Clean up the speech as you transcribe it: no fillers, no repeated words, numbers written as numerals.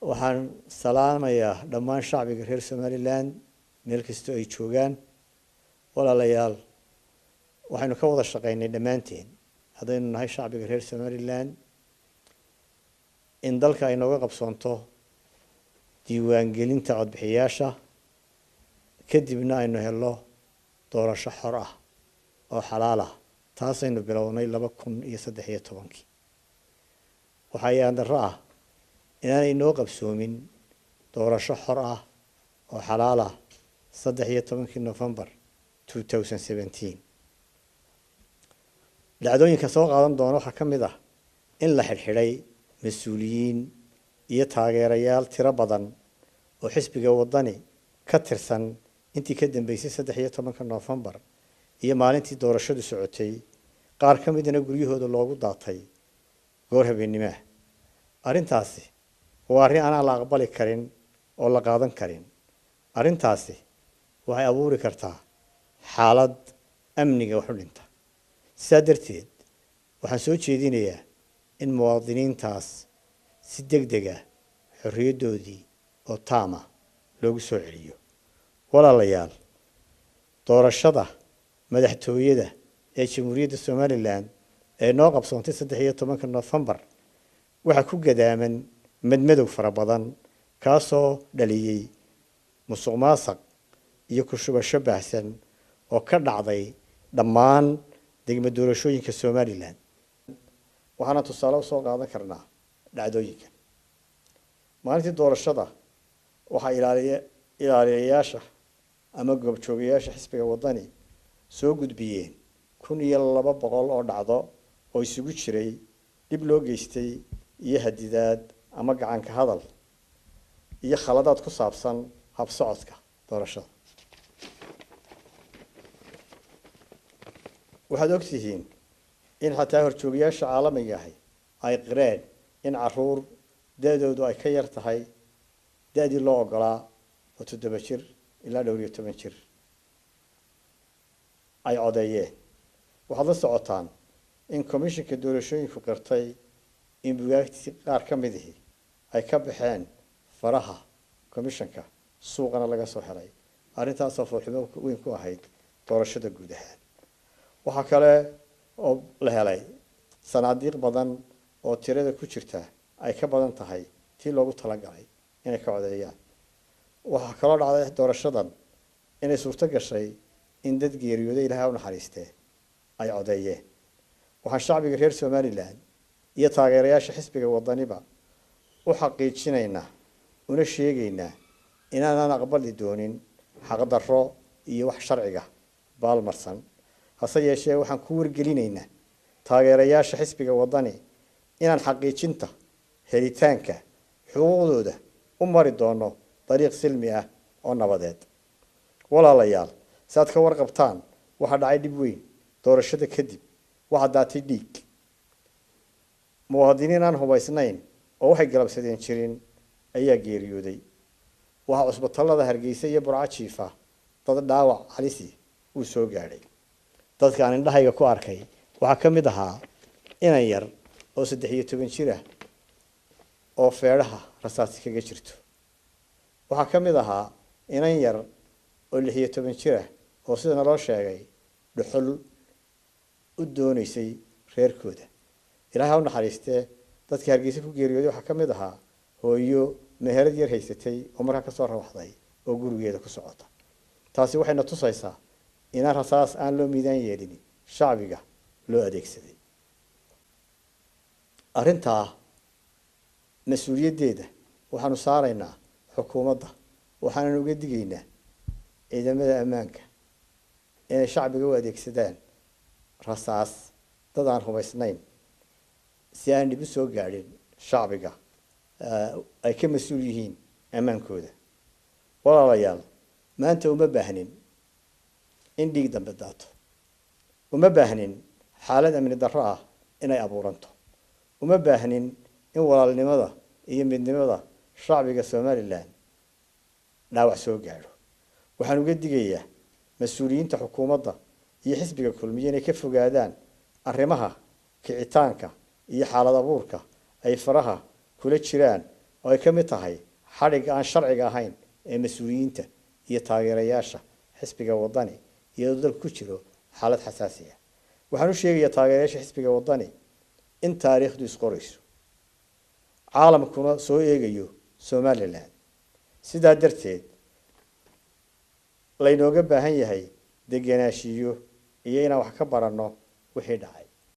waxaan salaamayaa dhammaan shacbiga reer Somaliland meel kasta ay joogaan. walaalayaal waxaynu ka wada shaqeynay dhammaanteen haddaynu nahay shacbiga reer Somaliland in dalka ay nooga qabsoonto diiwaangelinta codbixiyaasha kadibna aynu helo doorasho xor ah oo xalaal ah. taasaynu bilownay 2013 waxaa yaan darro ah inaanay noo qabsoomin doorasho xor ah oo xalaal ah 13 November 2017. dhacdooyinka soo qaadan doona waxaa ka mid ah in la xidhxidhay mas'uuliyiin iyo taageerayaal tiro badan oo xisbiga wadani ka tirsan intii ka dambeysay 13 November iyo maalintii doorashadu socotay. qaar ka midna guryahooda loogu daatay goor habeenimo. arrintaasi waa arrin aan la aqbali karin oo la qaadan karin. arrintaasi waxay abuuri kartaa xaalad amniga wax u dhinta. sidaa darteed waxaan soo jeedinayaa in muwaadiniintaas si degdeg ah xorriyaddoodii oo taama loogu soo celiyo. walaalayaal, doorashada madaxtooyada ee Jamhuuriyadda Somaliland ee noo qabsoontay 13 November waxaa ku gadaaman madmadow fara badan kaasoo dhaliyay musuqmaasuq iyo ku shubasho baahsan oo ka dhacday dhammaan degmo doorashooyinka Somaliland. waxaana tusaale u soo qaadan karnaa dhacdooyinka maalintii doorashada waxaa ilaaliyayaasha ama goobjoogayaasha xisbiga wadani soo gudbiyeen 1200 oo dhacdo oo isugu jiray dib loo geystay iyo hadidaad ama gacan ka hadal iyo khaladaad ku saabsan hab socodka doorashada. waxaad ogtihiin in xataa horjoogayaasha caalamiga ahi ay qireen in caruur da'doodu ay ka yar tahay da'dii loo ogolaa oo 7 jir ilaa 12 jir ay codeeyeen. waxaad la socotaan in komishanka doorashooyinku qirtay in buugaagtii qaar ka mid ah ay ka baxeen faraha komishanka suuqana laga soo helay. arrintaasoo foolxumo weyn ku ahayd doorashada guud ahaan. waxaa kale oo la helay sanaadiiq badan oo tirada ku jirta ay ka badan tahay tii loogu talagalay inay ka codeeyaan. waxaa kaloo dhacday doorashadan inay suurto gashay in dad geeriyooday Ilaahay u naxariistee ay codeeyeen. waxaan shacbiga reer Somaliland iyo taageerayaasha xisbiga wadaniba u xaqiijinaynaa una sheegaynaa inaanan aqbali doonin xaqdarro iyo wax sharciga baalmarsan. hase yeeshee waxaan ku wargelinaynaa taageerayaasha xisbiga wadani inaan xaqiijinta helitaanka xuquuqdooda u mari doono dariiq silmi ah oo nabadeed. walaalayaal, saad ka warqabtaan waxaa dhacay dhib weyn doorashada kadib. waxaa daatay dhiig. muwaadiniin aan hubaysnayn oo waxay galabsadeen jirin ayaa geeriyooday. waxaa cusbitaalada Hargeysa iyo Burco jiifa dad dhaawac halisi uu soo gaadhay. dadka aan indhahayga ku arkay waxaa ka mid ahaa inan yar oo 13 jir ah oo feedhaha rasaas kaga jirto. waxaa ka mid ahaa inan yar oo 16 jir ah oo sida loo sheegay dhuxul u doonaysay reerkooda. Ilaahay u naxariistee dadka Hargeysa ku geeriyooday waxaa ka mid ahaa hooyo meherad yar haysatay oo markaa ka soo rawaxday oo gurigeeda ku socota. taasi waxayna tusaysaa inaan rasaas aan loo miidaan yeelin shacbiga loo adeegsaday. arrintaa mas'uuliyaddeeda waxaanu saaraynaa xukuumadda. waxaanan uga digaynaa ciidamada ammaanka inay shacbiga u adeegsadaan rasaas dad aan hubaysnayn si aan dhib u soo gaadhin shacbiga ay ka mas'uul yihiin ammaankooda. walaalayaal, maanta uma baahnin in dhiig dambe daato. uma baahnin xaalad amni darro ah inay abuuranto. uma baahnin in walaalnimada iyo midnimada shacbiga Somaliland dhaawac soo gaadho. waxaan uga digayaa mas'uuliyiinta xukuumadda iyo xisbiga kulmiye inay ka fogaadaan arrimaha kicitaanka iyo xaalad abuurka ay faraha kula jiraan oo ay ka mid tahay xadhigga aan sharciga ahayn ee mas-uuliyiinta iyo taageerayaasha xisbiga wadani iyadoo dalku ku jiro xaalad xasaasi ah. waxaan u sheegayaa taageerayaasha xisbiga wadani in taariikhdu isqorayso caalamkuna soo eegayo somalilan sidaa darteed laynooga baahan yahay degenaanshiyo iyo inaan wax ka baranno wixii dhacay.